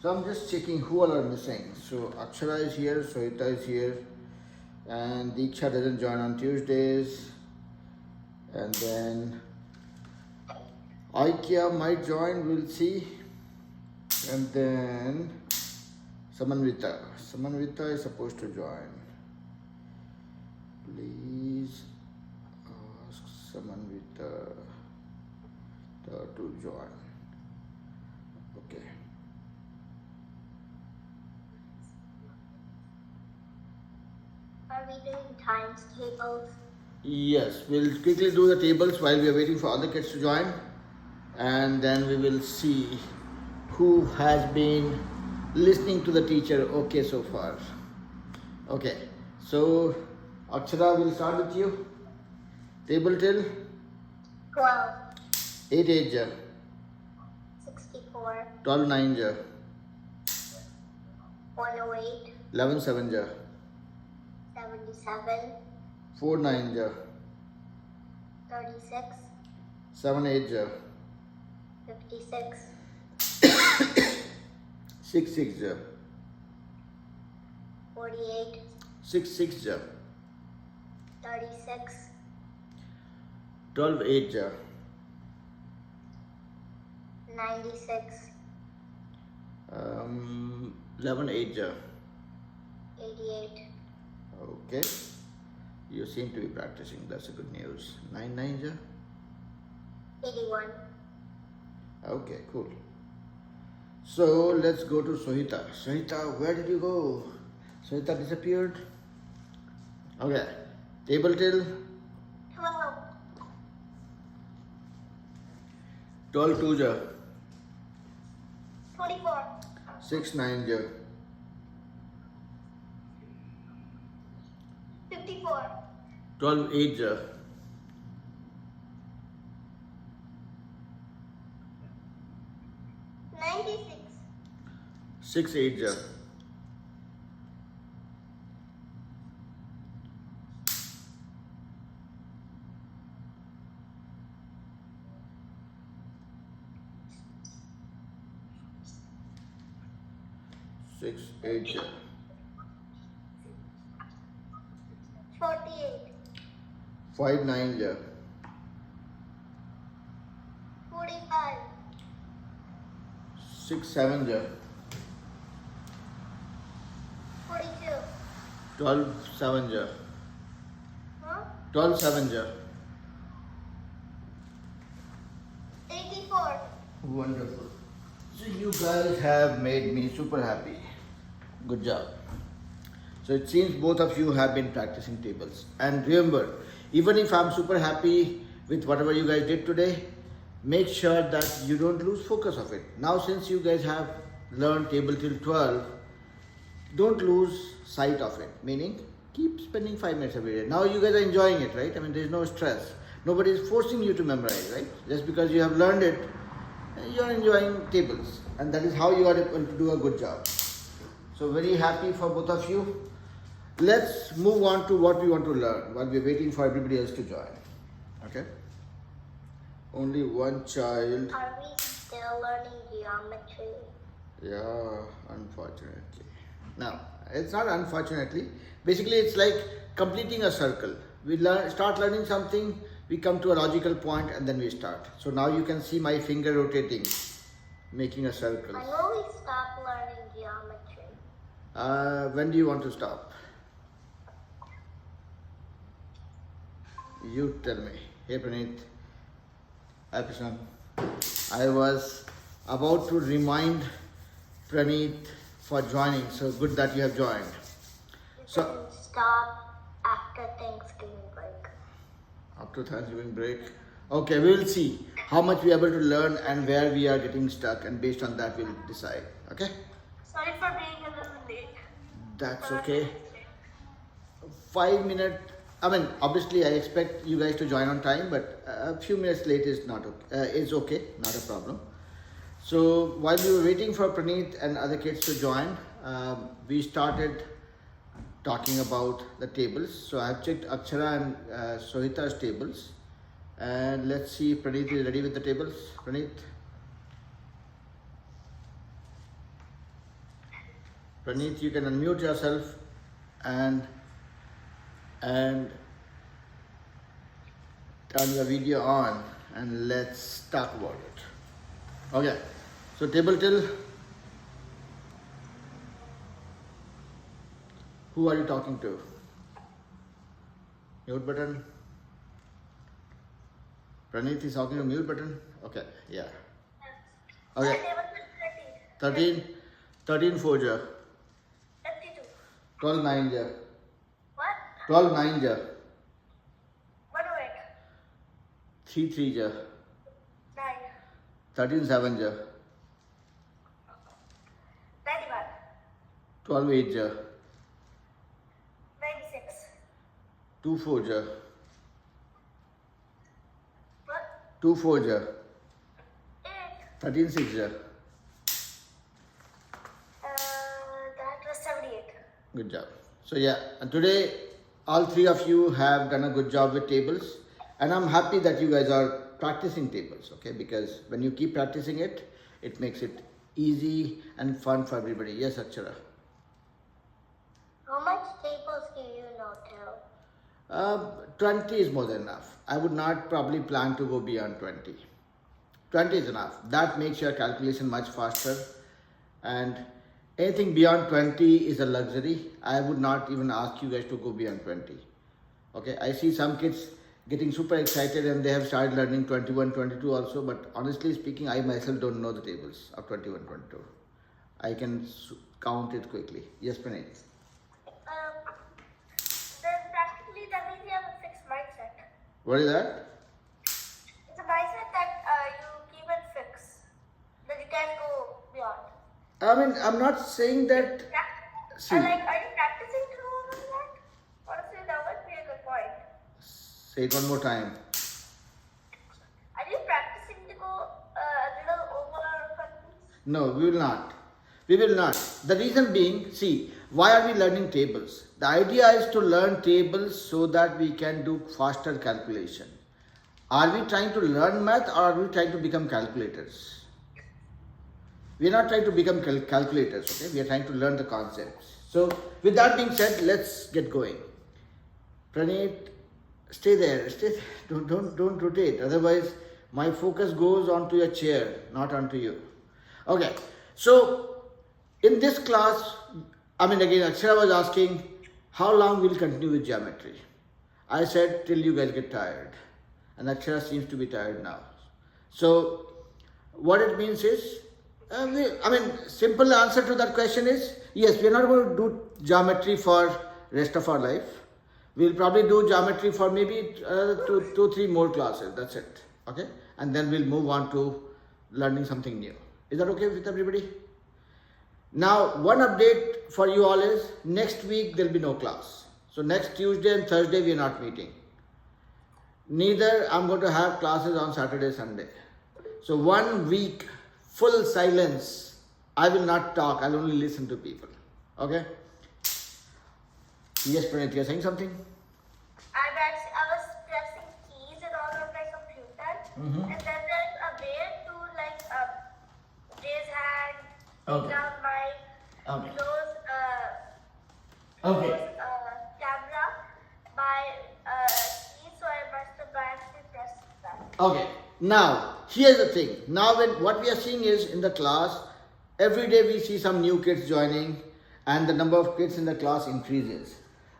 So I'm just checking who all are missing. So Akshara is here, Sohita is here, and Diksha doesn't join on Tuesdays. And then Aikya might join, we'll see. And then Samanvita is supposed to join. Please ask Samanvita to join. Okay. Are we doing times tables? Yes, we'll quickly do the tables while we are waiting for other kids to join, and then we will see who has been listening to the teacher okay so far. Okay, so Akshara, will start with you. Table till 12, 8 8 ja, 64, 12 9 ja, 108, 11 7 ja, 77, 4 9 ja, 36, 7 8 ja, 56, 6 6 ja, 48, 6 6 ja, 36, 12 8 ja, 96, 11 8 ja. 88, Okay, you seem to be practicing, that's a good news. 9 9 ja. 81, Okay, cool. So let's go to Sohita. Sohita, where did you go? Sohita disappeared. Okay, table till 12, 12 2 ja, 24, 6 9 ja, 54, 12 8 ja, 96, 6 8 ja, 6 8 ja, 48, 5 9 ja, 45, 6 7 ja, 42, 12 7 ja, huh? 12 7 ja. 84, Wonderful. So you guys have made me super happy. Good job. So it seems both of you have been practicing tables. And remember, even if I'm super happy with whatever you guys did today, make sure that you don't lose focus of it. Now since you guys have learned table till 12, don't lose sight of it. Meaning, keep spending 5 minutes every day. Now you guys are enjoying it, right? I mean, there's no stress. Nobody is forcing you to memorize, right? Just because you have learned it, you're enjoying tables. And that is how you are able to do a good job. So very happy for both of you. Let's move on to what we want to learn while we're waiting for everybody else to join. Okay? Only one child. are we still learning geometry? Yeah, unfortunately. Now, it's not unfortunately. Basically, it's like completing a circle. We start learning something, we come to a logical point and then we start. So now you can see my finger rotating, making a circle. When will we stop learning geometry? When do you want to stop? You tell me. Hey Praneeth. Hi Prashant. I was about to remind Praneeth for joining, so good that you have joined. We So can stop after Thanksgiving break. after Thanksgiving break. Okay, we will see how much we are able to learn and where we are getting stuck, and based on that we'll decide. Okay? Sorry for being a little late. That's okay. 5 minute. I mean, obviously, I expect you guys to join on time, but a few minutes late is not okay. Is okay, not a problem. So while we were waiting for Praneeth and other kids to join, we started talking about the tables. So I've checked Akshara and Sohita's tables, and let's see if Praneeth is ready with the tables. Praneeth. Praneeth, you can unmute yourself and turn the video on and let's talk about it. Okay, so table till. Who are you talking to? Mute button. Praneeth is talking to mute button. Okay, yeah. Okay. 13, 13 4 ja. 52. 12 9 ja. What? 12 9 ja. 108. 3 3 ja. 9. 13 7 ja. 91. 12 8 ja. 96. 2 4 ja. What? 2 4 ja. 8. 13 6 ja. That was 78. Good job. So yeah, and today all three of you have done a good job with tables, and I'm happy that you guys are practicing tables, okay? Because when you keep practicing it, it makes it easy and fun for everybody. Yes, Akshara. How much tables do you know, Till? 20 is more than enough. I would not probably plan to go beyond 20. 20 is enough. That makes your calculation much faster, and anything beyond 20 is a luxury. I would not even ask you guys to go beyond 20. Okay, I see some kids getting super excited and they have started learning 21, 22 also, but honestly speaking, I myself don't know the tables of 21, 22. I can count it quickly. Yes, Praneeth. Then practically that means you have a fixed mindset. What is that? It's a mindset that you keep it fixed. That you can't go beyond. I mean, I'm not saying that. See, Are you practicing to go over that? Honestly, that would be a good point. say it one more time. Are you practicing to go a little over confidence? No, we will not. We will not. The reason being, see, why are we learning tables? The idea is to learn tables so that we can do faster calculation. Are we trying to learn math or are we trying to become calculators? We are not trying to become calculators, okay? We are trying to learn the concepts. So, with that being said, let's get going. Praneeth, stay there. Stay there. Don't rotate. Otherwise, my focus goes onto your chair, not onto you. Okay. So, in this class, I mean, again, Akshara was asking, how long we'll continue with geometry? I said, till you guys get tired. And Akshara seems to be tired now. So, what it means is, simple answer to that question is, yes, we are not going to do geometry for rest of our life. We'll probably do geometry for maybe 2-3 more classes, that's it, okay? And then we'll move on to learning something new. Is that okay with everybody? Now, one update for you all is, next week there'll be no class. So next Tuesday and Thursday we are not meeting. Neither I'm going to have classes on Saturday, Sunday. So 1 week, full silence. I will not talk. I'll only listen to people. Okay? Yes, Praneeth, you're saying something? I was pressing keys in all of my computer, and then there's a way to raise hand, Okay. down my Okay. close Okay. camera by keys, so I must have actually pressed that. Okay. Now, here's the thing. Now, what we are seeing is in the class, every day we see some new kids joining and the number of kids in the class increases.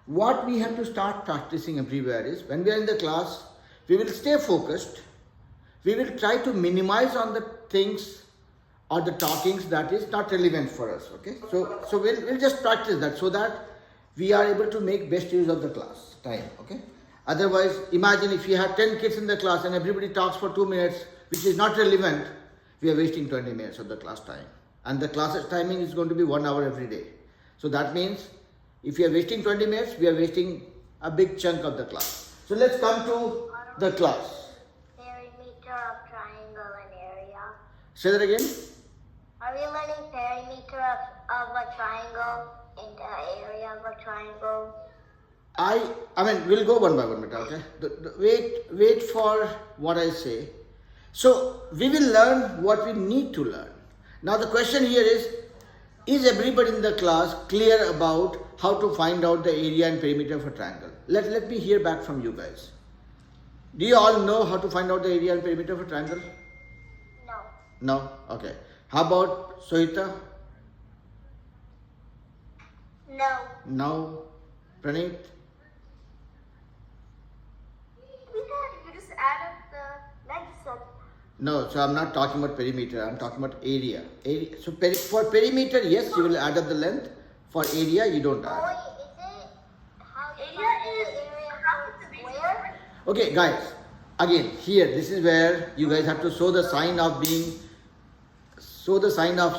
What we have to start practicing everywhere is, when we are in the class, we will stay focused. We will try to minimize on the things or the talkings that is not relevant for us, okay? So we'll just practice that so that we are able to make best use of the class time, okay? Otherwise, imagine if you have 10 kids in the class and everybody talks for 2 minutes, which is not relevant, we are wasting 20 minutes of the class time. And the class timing is going to be 1 hour every day. So that means, if you are wasting 20 minutes, we are wasting a big chunk of the class. So let's come to the class. Perimeter of triangle and area. Say that again. Are we learning perimeter of a triangle and the area of a triangle? I mean, we'll go one by one, okay? Wait for what I say. So, we will learn what we need to learn. Now, the question here is, is everybody in the class clear about how to find out the area and perimeter of a triangle? Let me hear back from you guys. Do you all know how to find out the area and perimeter of a triangle? No. No? Okay. How about Sohita? No. No? Praneet? You just add up the lengths of. No, so I'm not talking about perimeter, I'm talking about area. So for perimeter, yes, you will add up the length. For area, you don't Oh, add. wait, is it how you find the area of a square? Okay, guys, again, here, this is where you guys have to show the sign of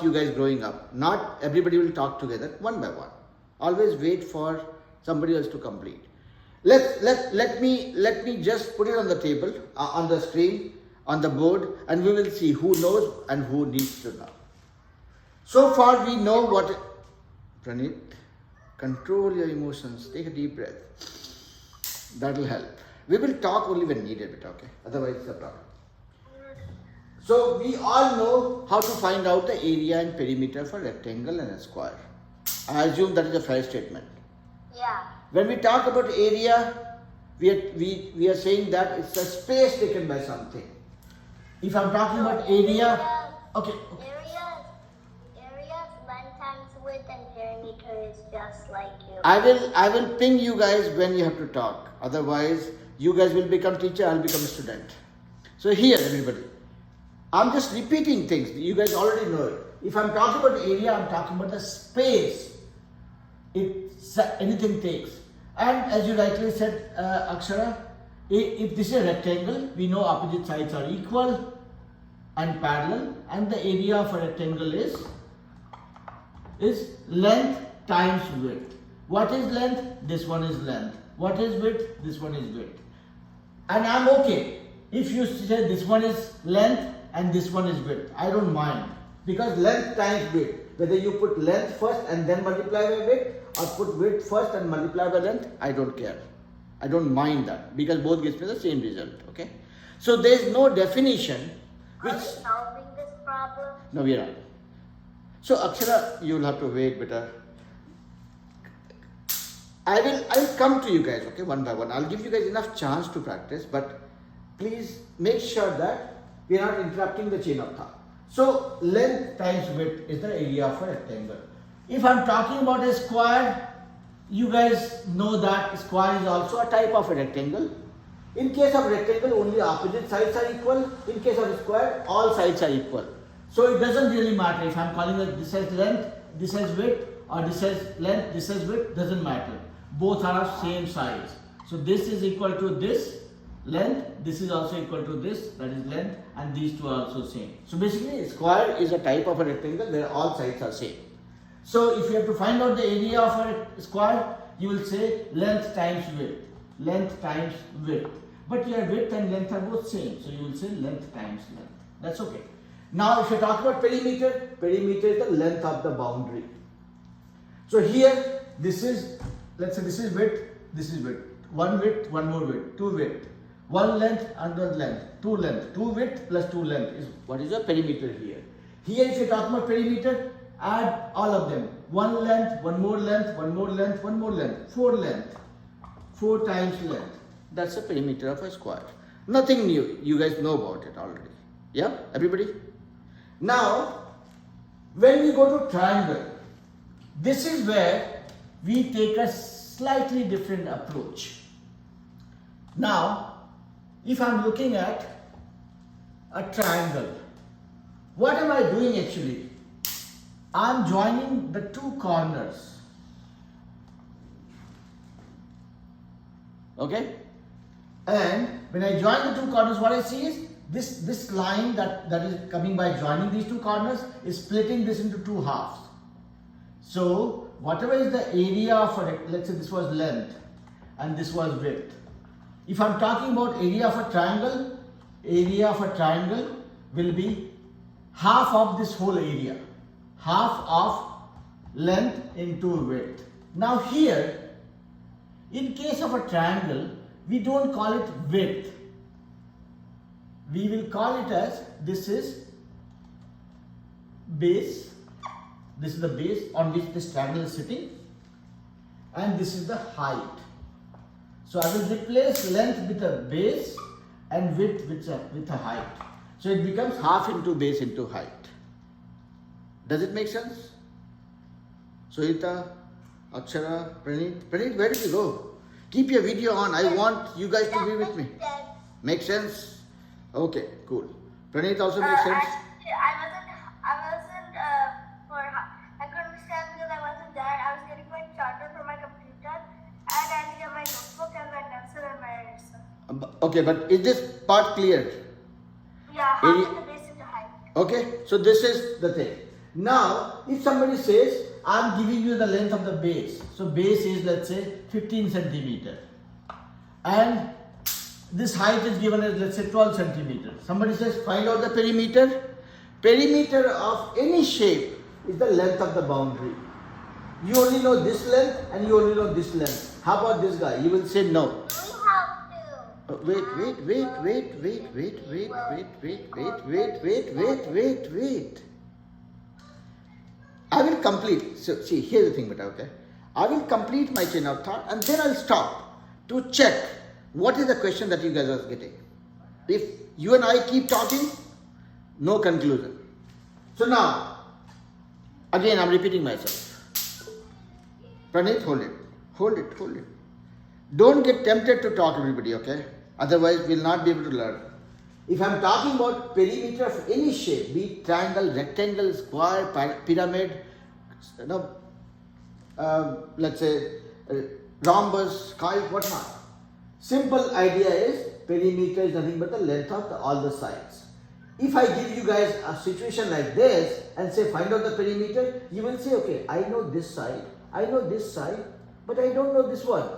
you guys growing up. Not everybody will talk together, one by one. Always wait for somebody else to complete. Let me just put it on the table, on the screen, on the board, and we will see who knows and who needs to know. So far we know what. Praneet, control your emotions. Take a deep breath. That will help. We will talk only when needed, okay? Otherwise it's a problem. So we all know how to find out the area and perimeter for rectangle and a square. I assume that is a fair statement. Yeah. When we talk about area, we are saying that it's a space taken by something. If I'm talking about area, okay. Area is length times width and perimeter is just like you. I will ping you guys when you have to talk. Otherwise, you guys will become teacher, I'll become a student. So here, everybody, I'm just repeating things. You guys already know it. If I'm talking about area, I'm talking about the space anything takes. And as you rightly said, Akshara, if this is a rectangle, we know opposite sides are equal and parallel, and the area of a rectangle is length times width. What is length? This one is length. What is width? This one is width. And I'm okay if you say this one is length and this one is width. I don't mind, because length times width, whether you put length first and then multiply by width, or put width first and multiply by length, I don't care. I don't mind that, because both gives me the same result, okay? So there is no definition which... Are we solving this problem? No, we are not. So Akshara, you will have to wait better. I'll come to you guys, okay, one by one. I'll give you guys enough chance to practice, but please make sure that we are not interrupting the chain of thought. So length times width is the area of a rectangle. If I'm talking about a square, you guys know that square is also a type of a rectangle. In case of rectangle, only opposite sides are equal. In case of square, all sides are equal. So it doesn't really matter if I'm calling it this as length, this as width, or this as length, this as width, doesn't matter. Both are of same size. So this is equal to this length, this is also equal to this, that is length, and these two are also same. So basically, square is a type of a rectangle where all sides are same. So if you have to find out the area of a square, you will say length times width, length times width. But your width and length are both same, so you will say length times length. That's okay. Now if you talk about perimeter, perimeter is the length of the boundary. So here, this is, let's say this is width, this is width. One width, one more width, two width. One length, another length, two length. Two width plus two length is what is your perimeter here. Here if you talk about perimeter, add all of them. One length, one more length, one more length, one more length. Four length. Four times length. That's the perimeter of a square. Nothing new. You guys know about it already. Yeah, everybody? Now, when we go to triangle, this is where we take a slightly different approach. Now, if I'm looking at a triangle, what am I doing actually? I'm joining the two corners. Okay? And when I join the two corners, what I see is this line that is coming by joining these two corners is splitting this into two halves. So whatever is the area of a, let's say this was length and this was width. If I'm talking about area of a triangle will be half of this whole area. Half of length into width. Now here, in case of a triangle, we don't call it width. We will call it as, this is base, This is the base on which this triangle is sitting, and this is the height. So I will replace length with a base and width with a height. So it becomes half into base into height. Does it make sense? Sohita, Akshara, Praneeth. Praneeth, where did you go? Keep your video on. I want you guys to be with me. Make sense? Okay, cool. Praneeth also makes sense? I couldn't understand because I wasn't there. I was getting my charger for my computer and I had to get my notebook and my pencil and my eraser. Okay, but is this part clear? Yeah, half in the base into height. Okay, so this is the thing. Now, if somebody says, I'm giving you the length of the base. So base is, let's say, 15 centimeter. And this height is given as, let's say, 12 centimeter. Somebody says, find out the perimeter. Perimeter of any shape is the length of the boundary. You only know this length and you only know this length. How about this guy? You will say no. Wait. I will complete. So see, here's the thing, but okay. I will complete my chain of thought and then I'll stop to check what is the question that you guys are getting. If you and I keep talking, no conclusion. So now, again, I'm repeating myself. Praneeth, hold it. Don't get tempted to talk, everybody, okay? Otherwise, we'll not be able to learn. If I'm talking about perimeter of any shape, be it triangle, rectangle, square, pyramid, let's say rhombus, kite, whatnot. Simple idea is perimeter is nothing but the length of all the sides. If I give you guys a situation like this and say find out the perimeter, you will say, okay, I know this side, I know this side, but I don't know this one.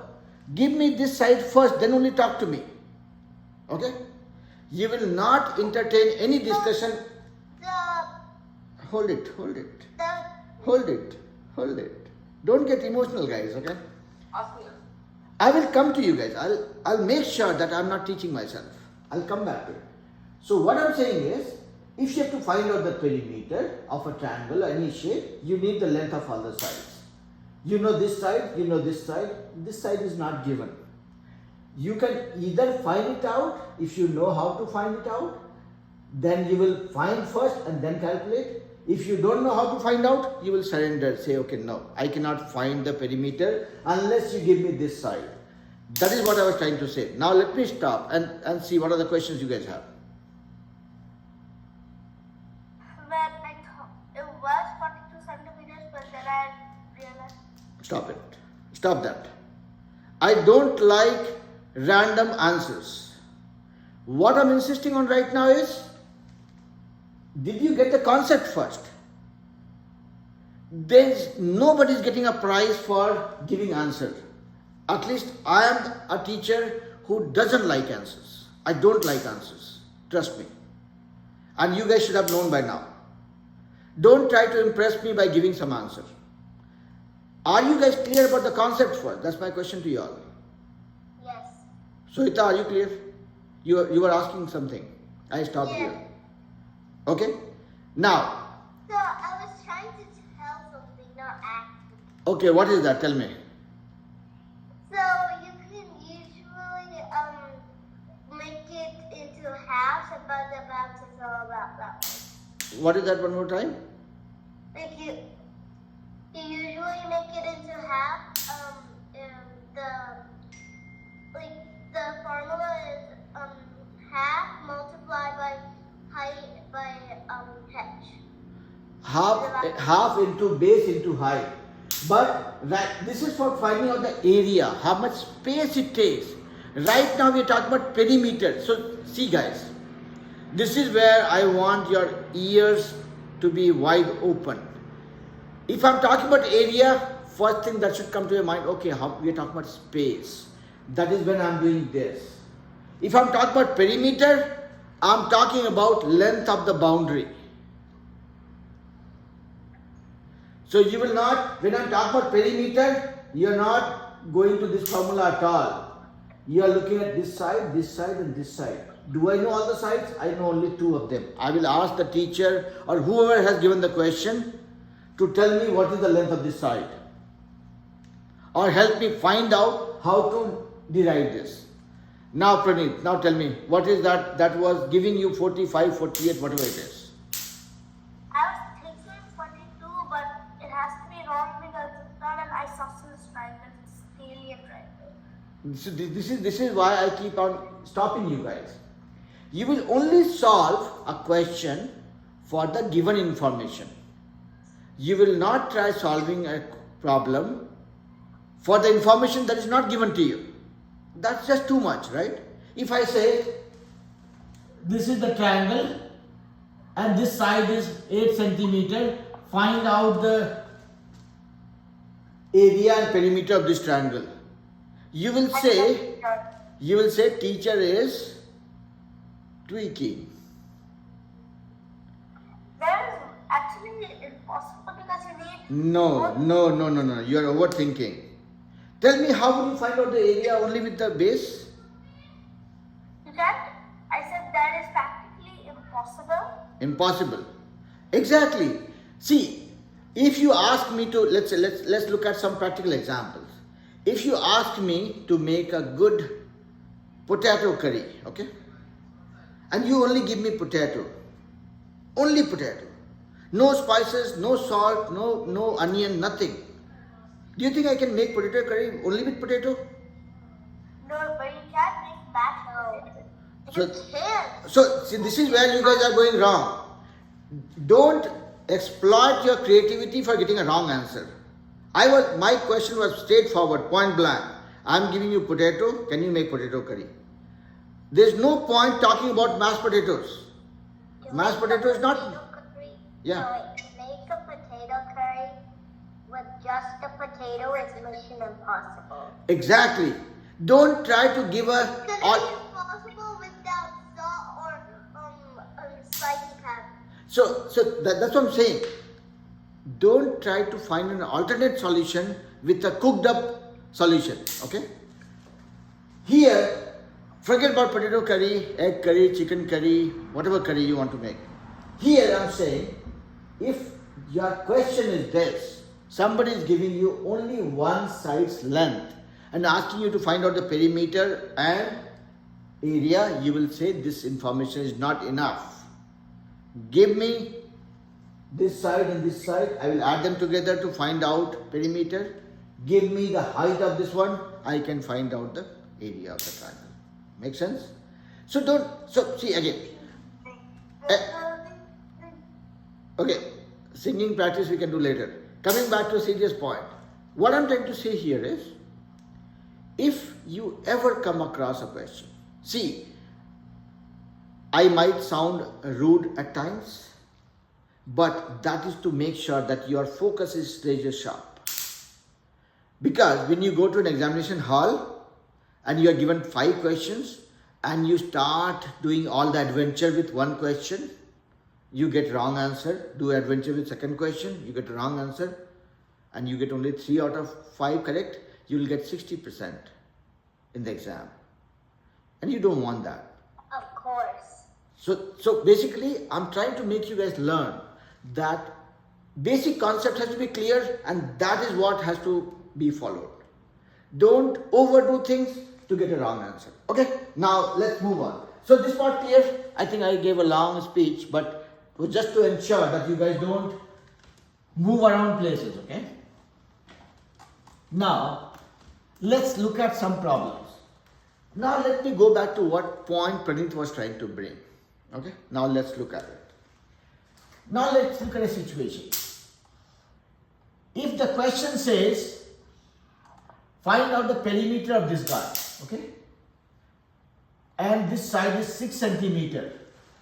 Give me this side first, then only talk to me. Okay? You will not entertain any discussion. Hold it. Don't get emotional, guys, okay? I will come to you guys. I'll make sure that I'm not teaching myself. I'll come back to it. So what I'm saying is, if you have to find out the perimeter of a triangle or any shape, you need the length of all the sides. You know this side, you know this side. This side is not given. You can either find it out, if you know how to find it out, then you will find first and then calculate. If you don't know how to find out, you will surrender, say, okay, no, I cannot find the perimeter unless you give me this side. That is what I was trying to say. Now let me stop and see what are the questions you guys have. Well, it was 42 centimeters, but then I realized. Stop it. Stop that. I don't like random answers. What I'm insisting on right now is, did you get the concept first? Nobody is getting a prize for giving answer. At least I am a teacher who doesn't like answers. I don't like answers. Trust me. And you guys should have known by now. Don't try to impress me by giving some answer. Are you guys clear about the concept first? That's my question to you all. Yes. Sohita, are you clear? You were asking something. I stopped here. Okay? Now. So I was trying to tell something, not ask. Okay, what is that? Tell me. So you can usually make it into halves, but the bounce is all about that one. What is that one more time? Like you usually make it into half. The formula is half multiplied by height by h. Half into base into height. But this is for finding out the area, how much space it takes. Right now we are talking about perimeter. So see guys, this is where I want your ears to be wide open. If I'm talking about area, first thing that should come to your mind, okay, we are talking about space. That is when I'm doing this. If I'm talking about perimeter, I'm talking about length of the boundary. So you will not, when I'm talking about perimeter, you're not going to this formula at all. You are looking at this side, and this side. Do I know all the sides? I know only two of them. I will ask the teacher or whoever has given the question to tell me what is the length of this side, or help me find out how to derive this. Now Praneeth, now tell me, what is that was giving you 45, 48, whatever it is? I was thinking 42, but it has to be wrong because it's not an isosceles triangle, it's a scalene triangle. So this is why I keep on stopping you guys. You will only solve a question for the given information. You will not try solving a problem for the information that is not given to you. That's just too much, right? If I say, this is the triangle and this side is 8 centimeter, find out the area and perimeter of this triangle. You will say teacher is tweaking. That is actually impossible because you need. No. You are overthinking. Tell me, how will you find out the area only with the base? That I said that is practically impossible. Impossible. Exactly. See, if you ask me to, let's look at some practical examples. If you ask me to make a good potato curry, okay, and you only give me potato, only potato, no spices, no salt, no onion, nothing. Do you think I can make potato curry only with potato? No, but you can't make that. So- You can't. So, see, this is where you guys are going wrong. Don't exploit your creativity for getting a wrong answer. My question was straightforward, point blank. I'm giving you potato, can you make potato curry? There's no point talking about mashed potatoes. To Mashed make a potato is not- potato curry- Yeah. No, wait, to make a potato curry with just a potato is mission impossible. Exactly. Don't try to give a... Because it's impossible without salt or spicy pepper. So that's what I'm saying. Don't try to find an alternate solution with a cooked up solution. Okay? Here, forget about potato curry, egg curry, chicken curry, whatever curry you want to make. Here I'm saying, if your question is this, somebody is giving you only one side's length and asking you to find out the perimeter and area, you will say this information is not enough. Give me this side and this side, I will add them together to find out perimeter. Give me the height of this one, I can find out the area of the triangle. Make sense? So see again. Okay, singing practice we can do later. Coming back to a serious point. What I'm trying to say here is, if you ever come across a question, see, I might sound rude at times, but that is to make sure that your focus is razor sharp. Because when you go to an examination hall and you are given 5 questions and you start doing all the adventure with one question, you get wrong answer. Do adventure with second question, you get a wrong answer, and you get only 3 out of 5 correct, you will get 60% in the exam. And you don't want that. Of course. So basically, I'm trying to make you guys learn that basic concept has to be clear, and that is what has to be followed. Don't overdo things to get a wrong answer. Okay, now let's move on. So this part clear? I think I gave a long speech, but it was just to ensure that you guys don't move around places, okay? Now, let's look at some problems. Now let me go back to what point Praneeth was trying to bring. Okay, now let's look at it. Now let's look at a situation. If the question says, find out the perimeter of this guy, okay? And this side is 6 centimeter.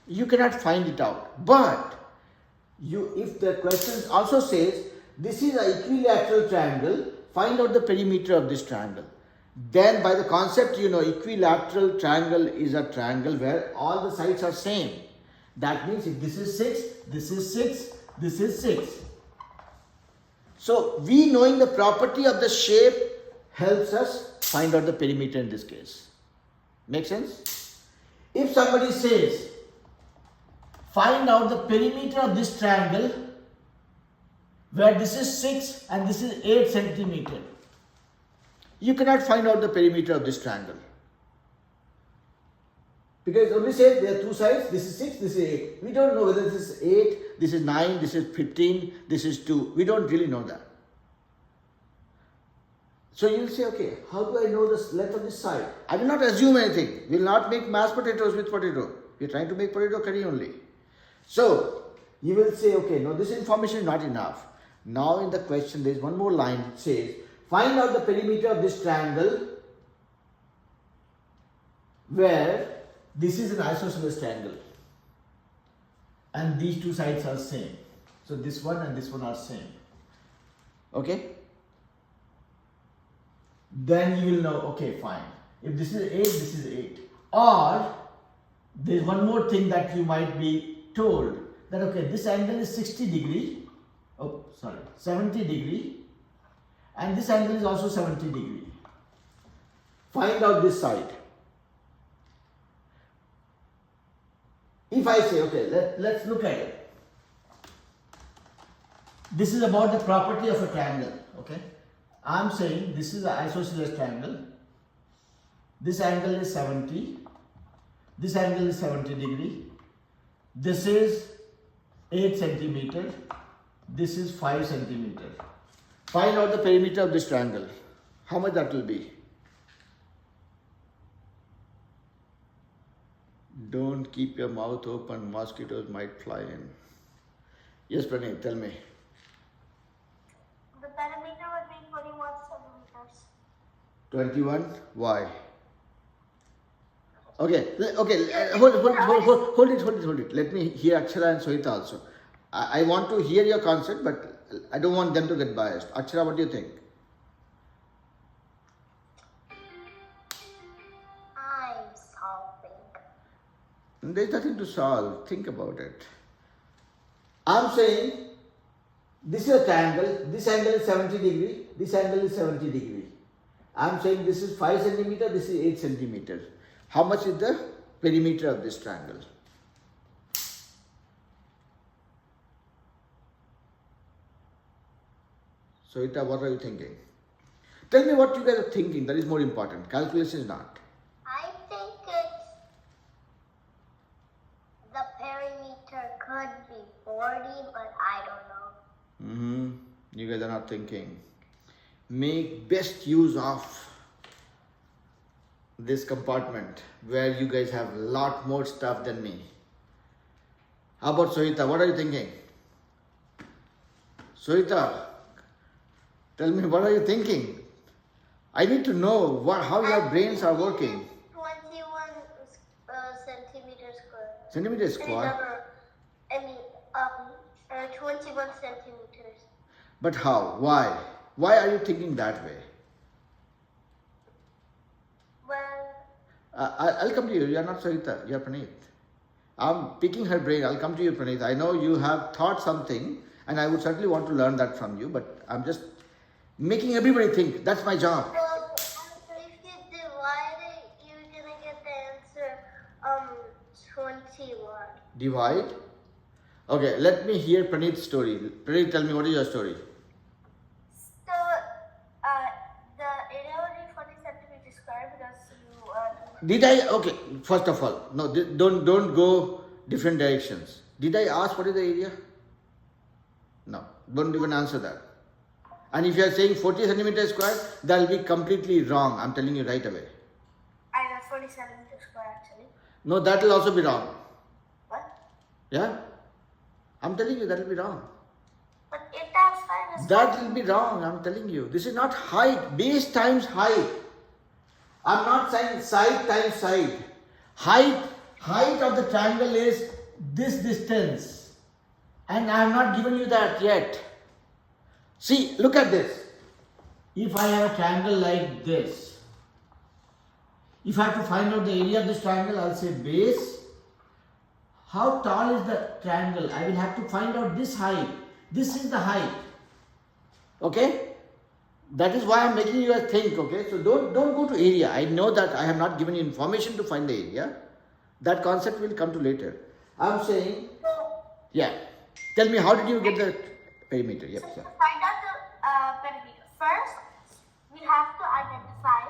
You cannot find it out. But if the question also says, this is an equilateral triangle, find out the perimeter of this triangle. Then by the concept, you know, equilateral triangle is a triangle where all the sides are same. That means if this is 6, this is 6, this is 6. So we knowing the property of the shape helps us find out the perimeter in this case. Make sense? If somebody says, find out the perimeter of this triangle where this is 6 and this is 8 centimeter. You cannot find out the perimeter of this triangle. Because it only says there are two sides, this is 6, this is 8. We don't know whether this is 8, this is 9, this is 15, this is 2. We don't really know that. So you'll say, okay, how do I know the length of this side? I will not assume anything. We will not make mashed potatoes with potato. We are trying to make potato curry only. So you will say, okay, no, this information is not enough. Now in the question there is one more line. It says, find out the perimeter of this triangle where this is an isosceles triangle and these two sides are same. So this one and this one are same. Okay? Then you will know, okay, fine. If this is 8, this is 8. Or there is one more thing that you might be told that, okay, this angle is 60 degree. Oh, sorry, 70 degree. And this angle is also 70 degree. Find out this side. If I say, okay, let's look at it. This is about the property of a triangle, okay? I'm saying this is an isosceles triangle. This angle is 70. This angle is 70 degree. This is 8 centimeter. This is 5 centimeter. Find out the perimeter of this triangle. How much that will be? Don't keep your mouth open, mosquitoes might fly in. Yes, Praneet, tell me. The perimeter would be 21 centimeters. 21? Why? Okay, hold it. Let me hear Akshara and Sohita also. I want to hear your concept, but I don't want them to get biased. Akshara, what do you think? I'm solving. There's nothing to solve. Think about it. I'm saying this is a triangle. This angle is 70 degree. This angle is 70 degree. I'm saying this is 5 centimeter. This is 8 centimeter. How much is the perimeter of this triangle? Sohita, what are you thinking? Tell me what you guys are thinking. That is more important. Calculation is not. I think it's the perimeter could be 40, but I don't know. You guys are not thinking. Make best use of this compartment where you guys have a lot more stuff than me. How about Sohita? What are you thinking? Sohita, tell me, what are you thinking? I need to know how your brains are working. 21 centimeters square. Centimeters square? 21 centimeters. But how? Why? Why are you thinking that way? Well, I'll come to you. You're not Sohita. You're Praneeth. I'm picking her brain. I'll come to you, Praneeth. I know you have thought something and I would certainly want to learn that from you, but I'm just making everybody think. That's my job. well, if you divide it, you're gonna get the answer 21. Divide? Okay, let me hear Praneeth's story. Praneeth, tell me, what is your story? So, the area would be 40 centimeters square because you Did I? Okay, first of all, no, don't go different directions. Did I ask what is the area? No, don't even answer that. And if you are saying 40 centimeters square, that will be completely wrong. I'm telling you right away. I know 40 centimeters square actually. No, that will also be wrong. What? Yeah? I'm telling you that will be wrong. But if that's fine, That will be wrong, I'm telling you. This is not height, base times height. I'm not saying side times side. Height of the triangle is this distance. And I have not given you that yet. See, look at this. If I have a triangle like this, if I have to find out the area of this triangle, I'll say base. How tall is the triangle? I will have to find out this height. This is the height. Okay? That is why I'm making you think, okay? So don't go to area. I know that I have not given you information to find the area. That concept will come to later. I'm saying, yeah. Tell me, how did you get the Perimeter, yep. So Yeah. to find out the perimeter, first we have to identify,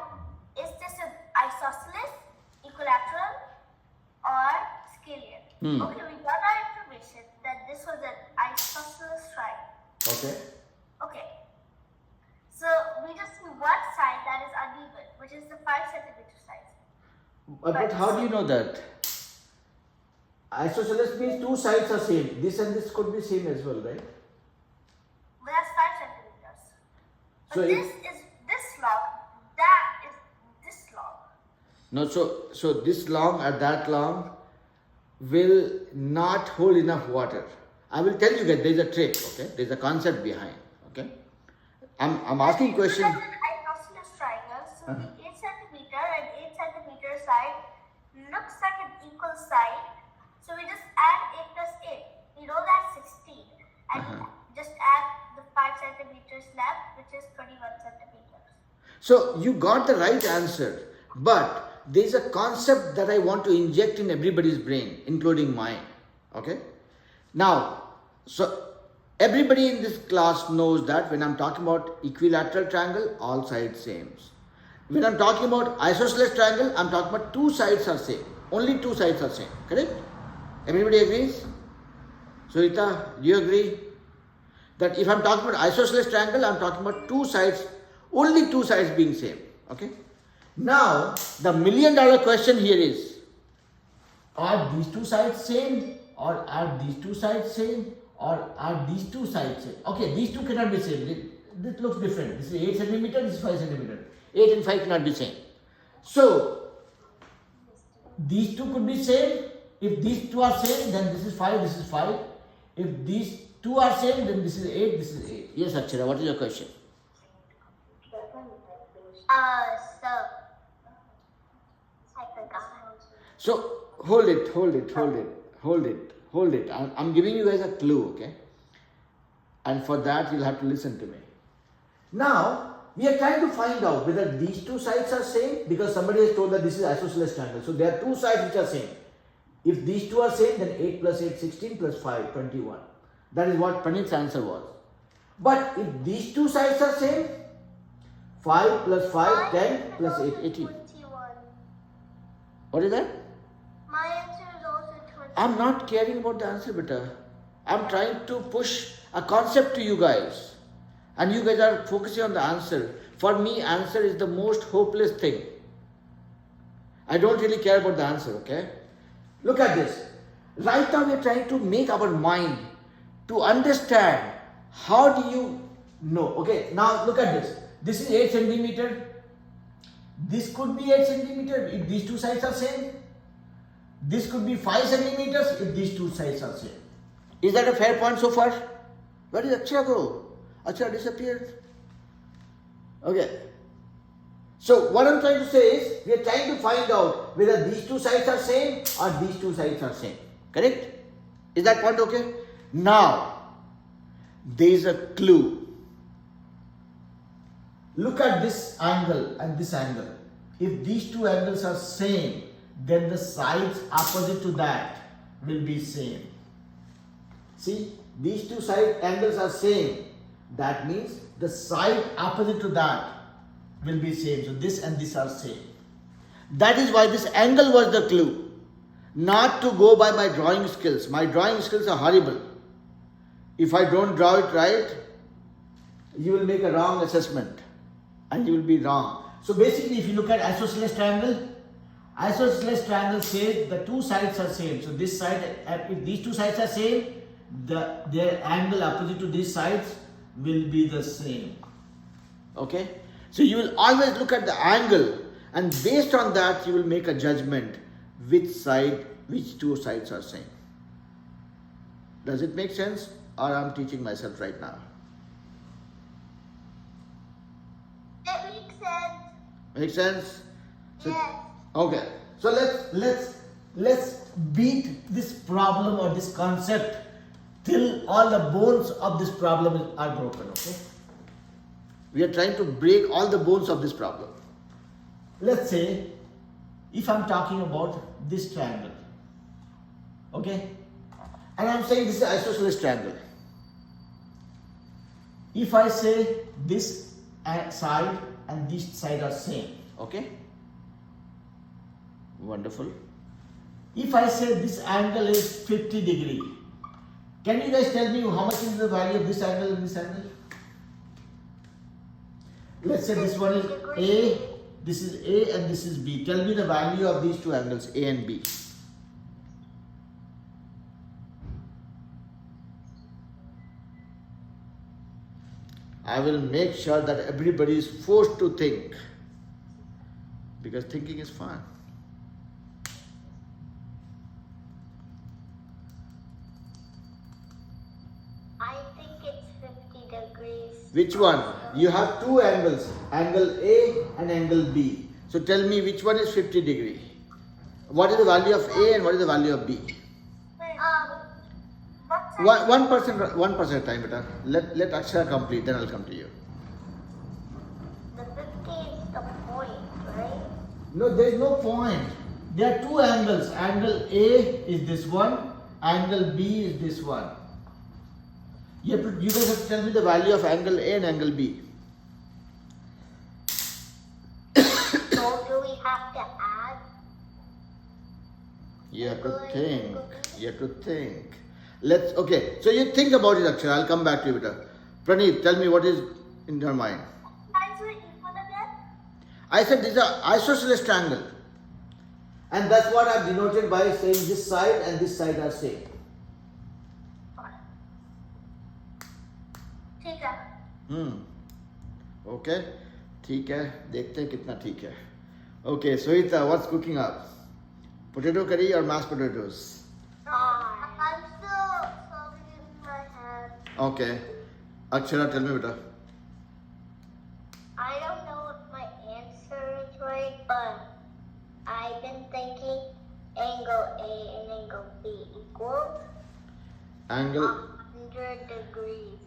is this an isosceles, equilateral, or scalene? Okay, we got our information that this was an isosceles triangle. Okay. Okay. So we just see one side that is uneven, which is the 5 centimeter side. But how do you know that? Isosceles means two sides are same. This and this could be same as well, right? But that's 5 centimeters. But So this is this long, that is this long. No, so this long or that long will not hold enough water. I will tell you guys, there is a trick, okay? There is a concept behind, okay? I'm asking question. Look at an isosceles triangle. So the 8 centimeter and 8 centimeter side looks like an equal side. So we just add 8 plus 8. We know that's 16. And just add the 5 centimeters left, which is 21 centimeters. So you got the right answer, but there is a concept that I want to inject in everybody's brain, including mine, okay? Now, so everybody in this class knows that when I'm talking about equilateral triangle, all sides same. When I'm talking about isosceles triangle, I'm talking about two sides are same. Only two sides are same, correct? Everybody agrees? So Rita, do you agree? That if I'm talking about isosceles triangle, I'm talking about two sides, only two sides being same, okay? Now, the $1 million question here is, are these two sides same? Or are these two sides same? Or are these two sides same? Okay, these two cannot be same. This looks different. This is 8 centimeter, this is 5 centimeter. 8 and 5 cannot be same. So, these two could be same. If these two are same, then this is 5, this is 5. If these two are same, then this is 8, this is 8. Yes, Akshara, what is your question? So I forgot. So, hold it. I'm giving you guys a clue, okay? And for that, you'll have to listen to me. Now, we are trying to find out whether these two sides are same, because somebody has told that this is isosceles triangle. So, there are two sides which are same. If these two are same, then 8 plus 8, 16 plus 5, 21. That is what Pranit's answer was. But if these two sides are same, 5 plus 5, 10 plus 8, 18. 21. What is that? My answer is also 21. I'm not caring about the answer, beta. I'm trying to push a concept to you guys. And you guys are focusing on the answer. For me, answer is the most hopeless thing. I don't really care about the answer, okay? Look at this. Right now, we're trying to make our mind to understand how do you know. Okay, now look at this. This is 8 centimeter. This could be 8 centimeter if these two sides are same. This could be 5 centimeters if these two sides are same. Is that a fair point so far? Where did Akshara go? Akshara disappeared. Okay. So what I'm trying to say is, we are trying to find out whether these two sides are same or these two sides are same. Correct? Is that point okay? Now, there is a clue. Look at this angle and this angle. If these two angles are same, then the sides opposite to that will be same. See, these two side angles are same. That means the side opposite to that will be same. So this and this are same. That is why this angle was the clue. Not to go by my drawing skills. My drawing skills are horrible. If I don't draw it right, you will make a wrong assessment and you will be wrong. So basically, if you look at isosceles triangle says the two sides are same. So this side, if these two sides are same, their angle opposite to these sides will be the same. Okay? So you will always look at the angle, and based on that you will make a judgment which two sides are same. Does it make sense, or I'm teaching myself right now? It makes sense. Make sense? So, Yes. okay. So let's beat this problem or this concept till all the bones of this problem are broken. Okay? We are trying to break all the bones of this problem. Let's say, if I'm talking about this triangle, okay, and I'm saying this is isosceles triangle. If I say this side and this side are same, okay? Wonderful. If I say this angle is 50 degree, can you guys tell me how much is the value of this angle and this angle? Let's say this one is A, this is A and this is B. Tell me the value of these two angles, A and B. I will make sure that everybody is forced to think, because thinking is fun. I think it's 50 degrees. Which one? You have two angles, angle A and angle B. So tell me which one is 50 degree. What is the value of A and what is the value of B? What's that? 1% at a time, beta. Let Akshara complete, then I'll come to you. The 50 is the point, right? No, there is no point. There are two angles. Angle A is this one, angle B is this one. You guys have to tell me the value of angle A and angle B. So do we have to add? You have to think. You have to think. Okay. So you think about it, Akshara. I'll come back to you, beta. Praneeth, tell me what is in your mind. Sides are equal again? I said this is an isosceles triangle. And that's what I've denoted by saying this side and this side are same. ठीक है. Okay. ठीक है. देखते हैं कितना ठीक है. Okay, Sohita, what's cooking up? Potato curry or mashed potatoes? I'm still solving it in my head. Okay. Akshara, tell me beta. I don't know if my answer is right, but I've been thinking angle A and angle B equals Angle. 100 degrees.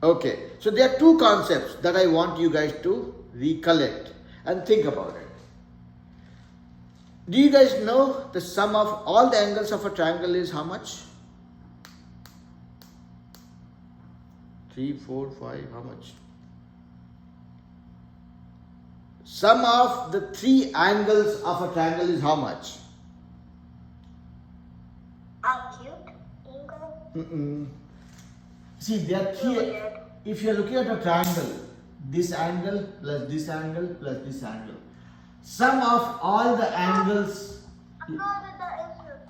Okay. So there are two concepts that I want you guys to recollect and think about it. Do you guys know the sum of all the angles of a triangle is how much? 3, 4, 5, how much? Sum of the three angles of a triangle is how much? Acute angle? See, there are three. Weird. If you are looking at a triangle, this angle plus this angle plus this angle. Sum of all the angles. I got the answer.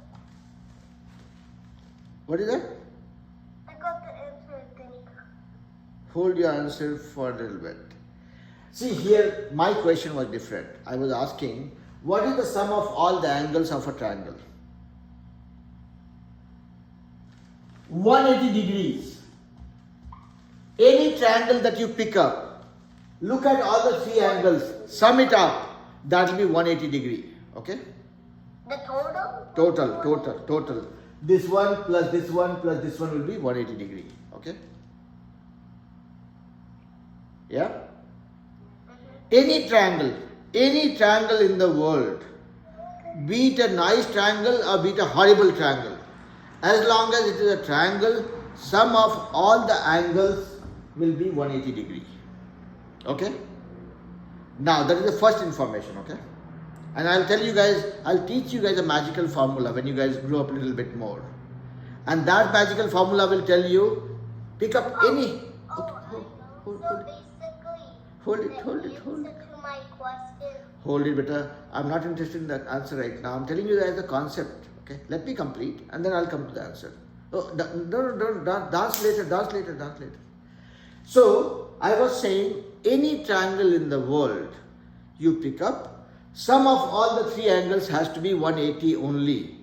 What is that? I got the answer, I think. Hold your answer for a little bit. See, here my question was different. I was asking, what is the sum of all the angles of a triangle? 180 degrees. Any triangle that you pick up, look at all the three angles, sum it up, that will be 180 degree. Okay? The total? Total. This one plus this one plus this one will be 180 degree. Okay? Yeah? Any triangle in the world, be it a nice triangle or be it a horrible triangle, as long as it is a triangle, sum of all the angles will be 180 degree. Okay? Now that is the first information, okay? And I'll teach you guys a magical formula when you guys grow up a little bit more. And that magical formula will tell you, pick up any. Hold it. To my question. Hold it, beta. I'm not interested in that answer right now. I'm telling you guys the concept. Okay, let me complete and then I'll come to the answer. Oh, no, dance later. So I was saying, any triangle in the world you pick up, sum of all the three angles has to be 180 only.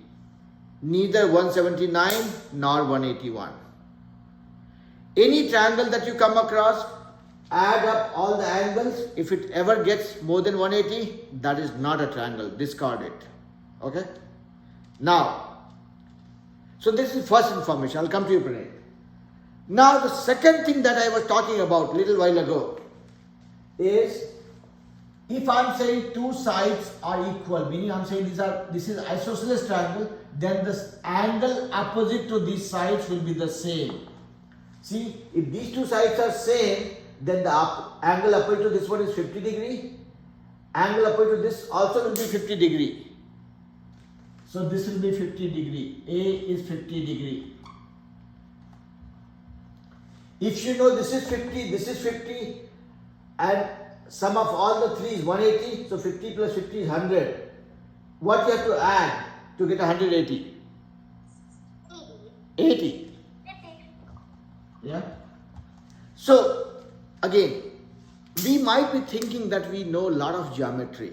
Neither 179 nor 181. Any triangle that you come across, add up all the angles. If it ever gets more than 180, that is not a triangle. Discard it. Okay? Now, so this is first information. I'll come to you, Pranay. Now, the second thing that I was talking about a little while ago is, if I'm saying two sides are equal, meaning I'm saying this is isosceles triangle, then the angle opposite to these sides will be the same. See, if these two sides are same, then the angle upward to this one is 50 degree. Angle upward to this also will be 50 degree. So this will be 50 degree. A is 50 degree. If you know this is 50, this is 50, and sum of all the three is 180, so 50 plus 50 is 100. What you have to add to get 180? 80. Yeah. So again, we might be thinking that we know a lot of geometry,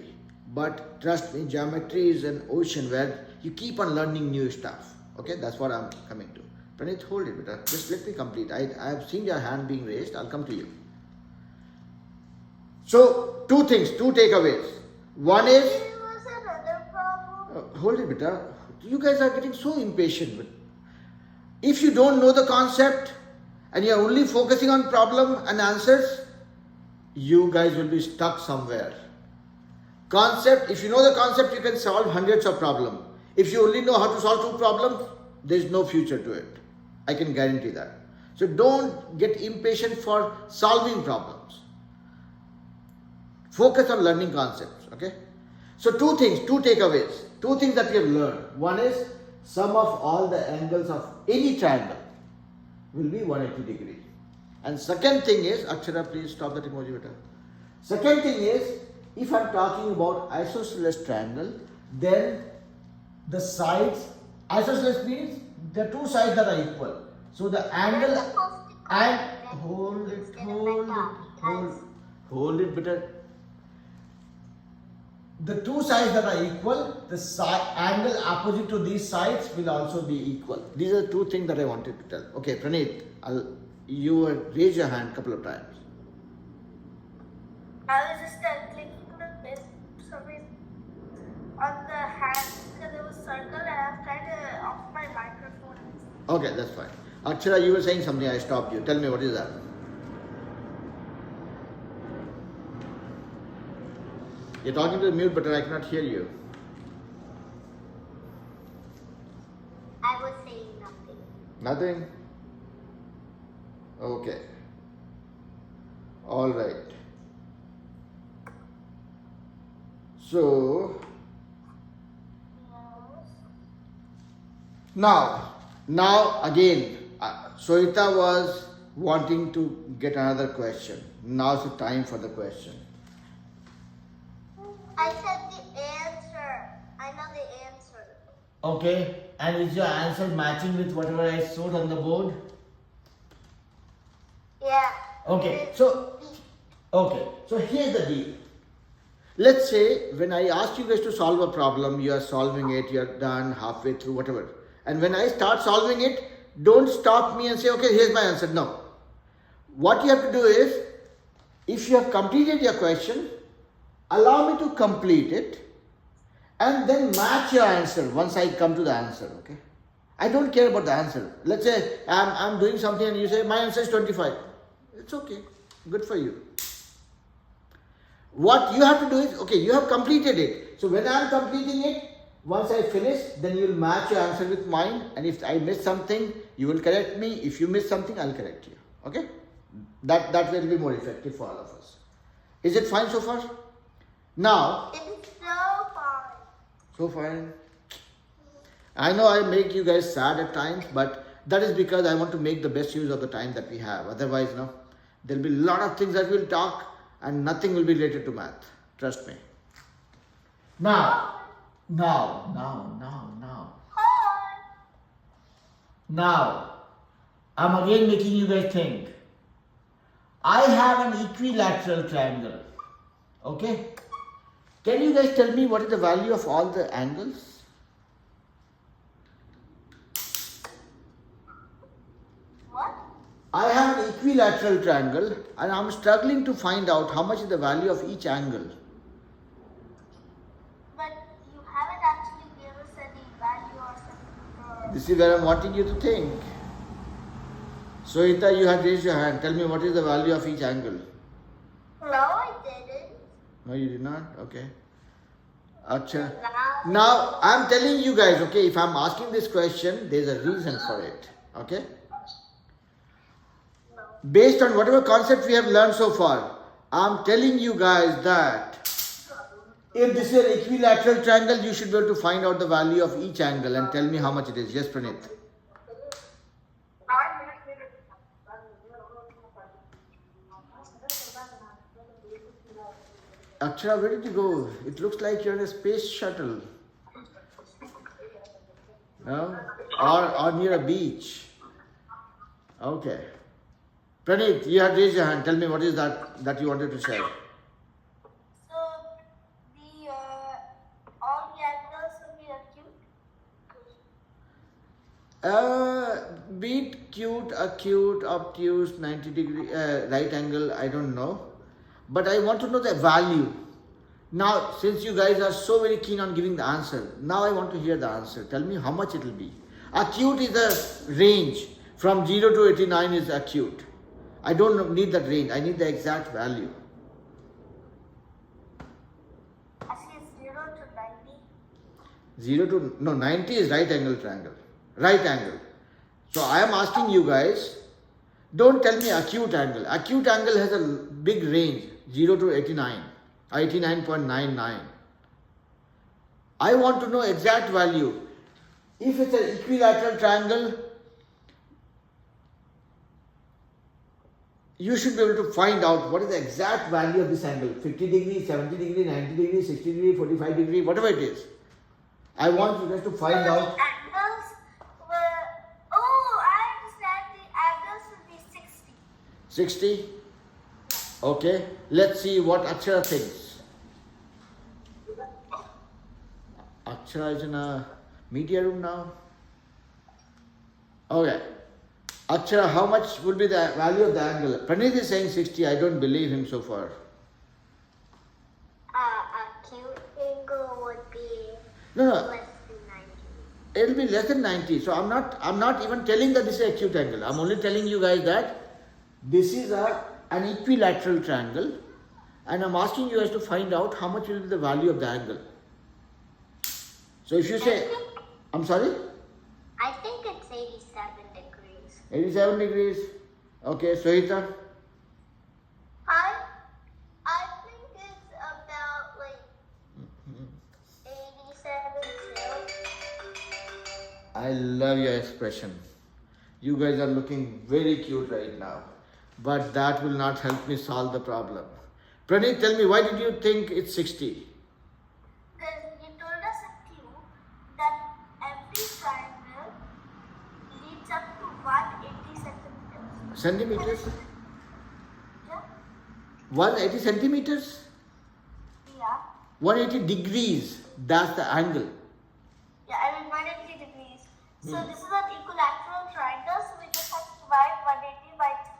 but trust me, geometry is an ocean where you keep on learning new stuff. Okay, that's what I'm coming to. Pranit, hold it, beta. Just let me complete. I have seen your hand being raised. I'll come to you. So, two things, two takeaways. One is... There was another problem. hold it, beta. You guys are getting so impatient. If you don't know the concept and you're only focusing on problem and answers, you guys will be stuck somewhere. Concept, if you know the concept, you can solve hundreds of problems. If you only know how to solve two problems, there's no future to it. I can guarantee that. So don't get impatient for solving problems. Focus on learning concepts, okay? So two things, two takeaways, two things that we have learned. One is sum of all the angles of any triangle will be 180 degree. And second thing is, Akshara, please stop that emoji beta. Second thing is, if I'm talking about isosceles triangle, then the sides, isosceles means the two sides that are equal. So the angle and hold it beta. The two sides that are equal, the angle opposite to these sides will also be equal. These are the two things that I wanted to tell. Okay, Pranit, you raise your hand a couple of times. I was just clicking something on the hand because there was circle and I was trying to off my microphone. Okay, that's fine. Akshara, you were saying something, I stopped you. Tell me, what is that? You're talking to the mute button, I cannot hear you. I was saying nothing. Nothing? Okay. All right. So, now again, Sohita was wanting to get another question. Now's the time for the question. I said the answer. I know the answer. Okay, and is your answer matching with whatever I showed on the board? Yeah. Okay, so here's the deal. Let's say when I ask you guys to solve a problem, you are solving it, you are done halfway through, whatever. And when I start solving it, don't stop me and say, okay, here's my answer. No. What you have to do is, if you have completed your question, allow me to complete it and then match your answer once I come to the answer, okay? I don't care about the answer. Let's say I'm doing something and you say, my answer is 25. It's okay. Good for you. What you have to do is, okay, you have completed it. So when I'm completing it, once I finish, then you'll match your answer with mine. And if I miss something, you will correct me. If you miss something, I'll correct you. Okay? That will be more effective for all of us. Is it fine so far? Now, It's so fun. so fine. I know I make you guys sad at times, but that is because I want to make the best use of the time that we have. Otherwise, no, there'll be a lot of things that we'll talk and nothing will be related to math. Trust me. Now, I'm again making you guys think. I have an equilateral triangle. Okay? Can you guys tell me what is the value of all the angles? What? I have an equilateral triangle and I'm struggling to find out how much is the value of each angle. But you haven't actually given us any value or something. This is where I'm wanting you to think. Sohita, you have raised your hand. Tell me what is the value of each angle. No, I didn't. No, you did not? Okay. Acha. Now, I'm telling you guys, okay, if I'm asking this question, there's a reason for it. Okay? based on whatever concept we have learned so far, I'm telling you guys that if this is an equilateral triangle, you should be able to find out the value of each angle and tell me how much it is. Yes, Pranit. Akshara, where did you go? It looks like you're in a space shuttle. No? Or near a beach. Okay. Pranit, you had raised your hand. Tell me what is that you wanted to share. So the all the angles will be acute. Be it cute, acute, obtuse, 90 degree, right angle, I don't know. But I want to know the value. Now, since you guys are so very keen on giving the answer, now I want to hear the answer. Tell me how much it will be. Acute is the range. From 0 to 89 is acute. I don't need that range. I need the exact value. Actually, it's 0 to 90. 0 to, no, 90 is right angle triangle. Right angle. So I am asking you guys, don't tell me acute angle. Acute angle has a big range, 0 to 89, 89.99. I want to know exact value. If it's an equilateral triangle, you should be able to find out what is the exact value of this angle. 50 degree, 70 degree, 90 degree, 60 degree, 45 degree, whatever it is. I want you guys to find So out. the angles were. Oh, I understand. The angles will be 60. 60? Okay, let's see what Akshara thinks. Akshara is in a media room now. Okay. Akshara, how much would be the value of the angle? Pranit is saying 60. I don't believe him so far. Acute angle would be No, no. less than 90. It will be less than 90. So I'm not even telling that this is acute angle. I'm only telling you guys that this is an equilateral triangle, and I'm asking you guys to find out how much will be the value of the angle. So if you say, I'm sorry? I think it's 87 degrees. 87 degrees. Okay, Sohita? I think it's about like 87 too. I love your expression. You guys are looking very cute right now. But that will not help me solve the problem. Pranit, tell me, why did you think it's 60? Because you told us a clue that every triangle leads up to 180 centimeters. Centimeters? Yeah? 180 centimeters? Yeah. 180 degrees. That's the angle. Yeah, I mean 180 degrees. So this is an equilateral triangle, so we just have to divide 180 by 3.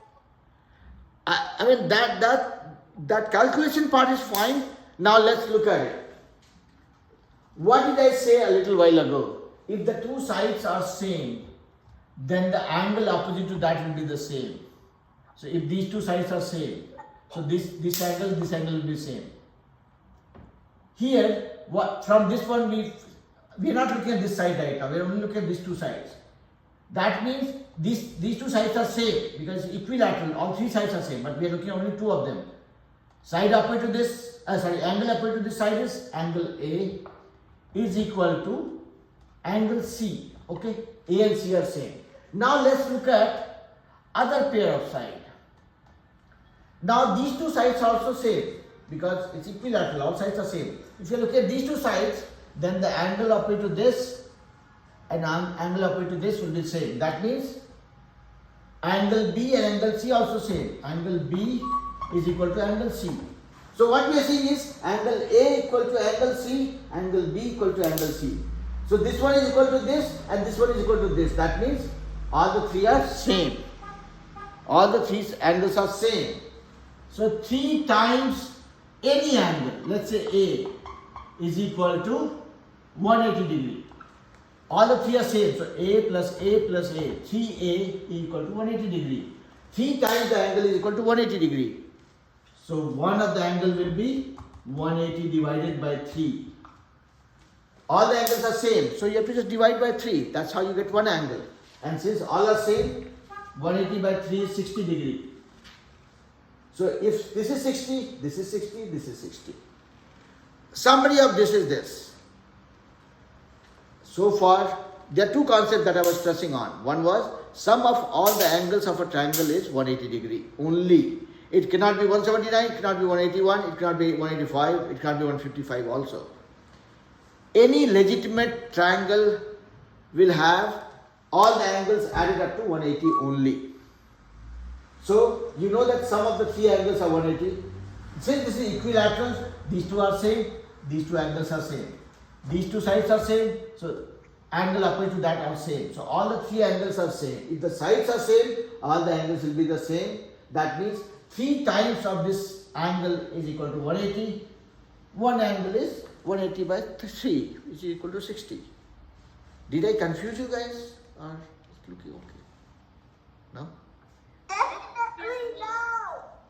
I mean, that calculation part is fine. Now let's look at it. What did I say a little while ago? If the two sides are same, then the angle opposite to that will be the same. So if these two sides are same, so this angle will be same. Here, from this one we are not looking at this side right now. We are only looking at these two sides. That means these two sides are same because equilateral. All three sides are same, but we are looking only two of them. Side opposite to this, angle opposite to this side is angle A is equal to angle C. Okay, A and C are same. Now let's look at other pair of side. Now these two sides are also same because it's equilateral. All sides are same. If you look at these two sides, then the angle opposite to this and angle opposite to this will be same. That means angle B and angle C also same. Angle B is equal to angle C. So what we are seeing is angle A equal to angle C, angle B equal to angle C. So this one is equal to this and this one is equal to this. That means all the three are same. All the three angles are same. So 3 times any angle, let's say A, is equal to 180 degree. All the three are same. So A plus A plus A. 3A equal to 180 degree. 3 times the angle is equal to 180 degree. So one of the angle will be 180 divided by 3. All the angles are same. So you have to just divide by 3. That's how you get one angle. And since all are same, 180 by 3 is 60 degree. So if this is 60, this is 60, this is 60. Summary of this is this. So far, there are two concepts that I was stressing on. One was sum of all the angles of a triangle is 180 degree only. It cannot be 179, it cannot be 181, it cannot be 185, it cannot be 155 also. Any legitimate triangle will have all the angles added up to 180 only. So you know that sum of the three angles are 180. Since this is equilaterals, these two are same, these two angles are same. These two sides are same, so angle applied to that are same. So all the three angles are same. If the sides are same, all the angles will be the same. That means 3 times of this angle is equal to 180. One angle is 180 by 3, which is equal to 60. Did I confuse you guys? Or it's looking okay? No? Definitely no.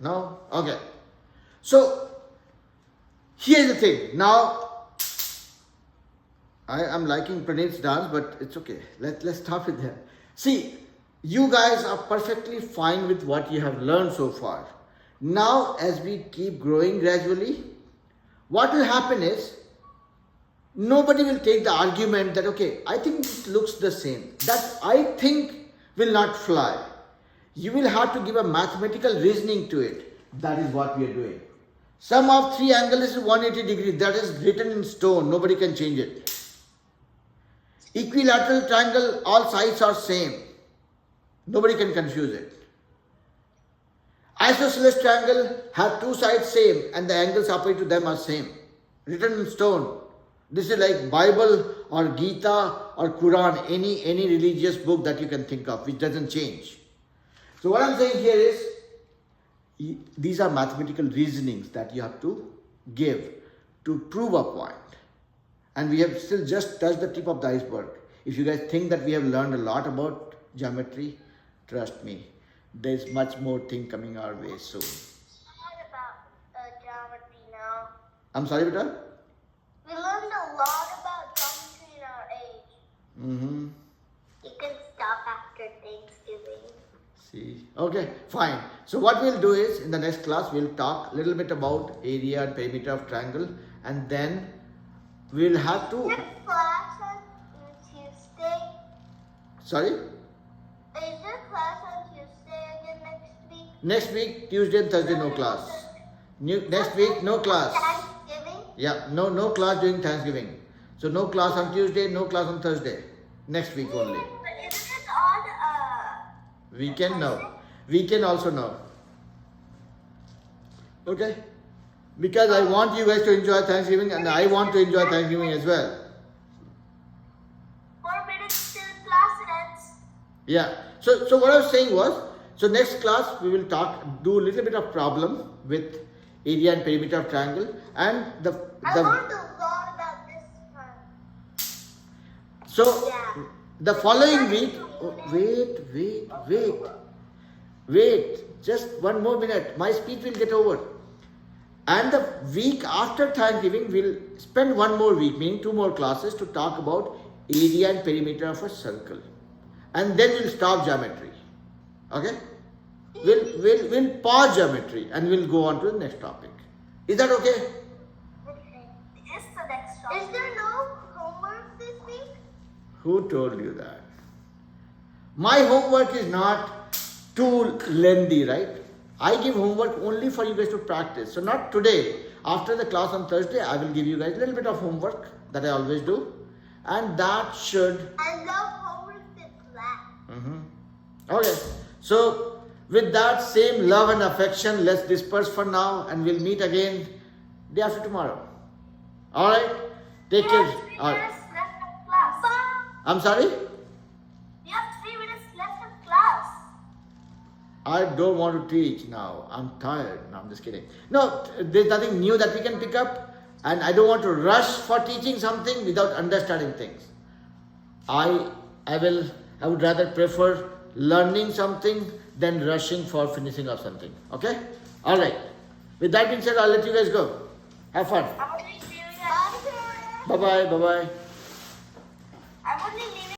No? Okay. So, here's the thing. Now, I am liking Praneeth's dance, but it's okay. Let's stop with that. See, you guys are perfectly fine with what you have learned so far. Now, as we keep growing gradually, what will happen is, nobody will take the argument that, okay, I think it looks the same. That I think will not fly. You will have to give a mathematical reasoning to it. That is what we are doing. Sum of 3 angles is 180 degrees. That is written in stone. Nobody can change it. Equilateral triangle, all sides are same. Nobody can confuse it. Isosceles triangle have 2 sides same and the angles applied to them are same. Written in stone. This is like Bible or Gita or Quran, any religious book that you can think of, which doesn't change. So what I'm saying here is, these are mathematical reasonings that you have to give to prove a point. And we have still just touched the tip of the iceberg. If you guys think that we have learned a lot about geometry, trust me, there's much more thing coming our way soon. What about geometry now? I'm sorry, Beta? We learned a lot about geometry in our age. Mm-hmm. You can stop after Thanksgiving. See, okay, fine. So what we'll do is, in the next class, we'll talk a little bit about area and perimeter of triangle, and then we'll have to... Next class on Tuesday. Sorry? Is there class on Tuesday again next week? Next week, Tuesday and Thursday, no class. Next week, no class. Thanksgiving? Yeah, no class during Thanksgiving. So no class on Tuesday, no class on Thursday. Next week only. But isn't it on Weekend, no. Weekend also no. Okay? Because I want you guys to enjoy Thanksgiving and I want to enjoy Thanksgiving as well. 4 minutes till class ends? Yeah. So what I was saying was, so next class we will do a little bit of problem with area and perimeter of triangle, and I learned a lot about this one. so Yeah. the following week, wait, just one more minute, my speech will get over. And the week after Thanksgiving, we'll spend one more week, meaning 2 more classes, to talk about area and perimeter of a circle. And then we'll stop geometry. Okay? We'll pause geometry and we'll go on to the next topic. Is that okay? Okay. It's the next topic. Is there no homework this week? Who told you that? My homework is not too lengthy, right? I give homework only for you guys to practice. So not today. After the class on Thursday, I will give you guys a little bit of homework that I always do. And that should... I love homework with class. Okay. So with that same love and affection, let's disperse for now and we'll meet again day after tomorrow. Alright? Take care. We have 3 minutes left of class. I'm sorry? We have 3 minutes left of class. I don't want to teach now. I'm tired. No, I'm just kidding. No, there's nothing new that we can pick up. And I don't want to rush for teaching something without understanding things. I would rather prefer learning something than rushing for finishing off something. Okay? Alright. With that being said, I'll let you guys go. Have fun. I'm only doing it. Bye-bye. Bye-bye. I'm only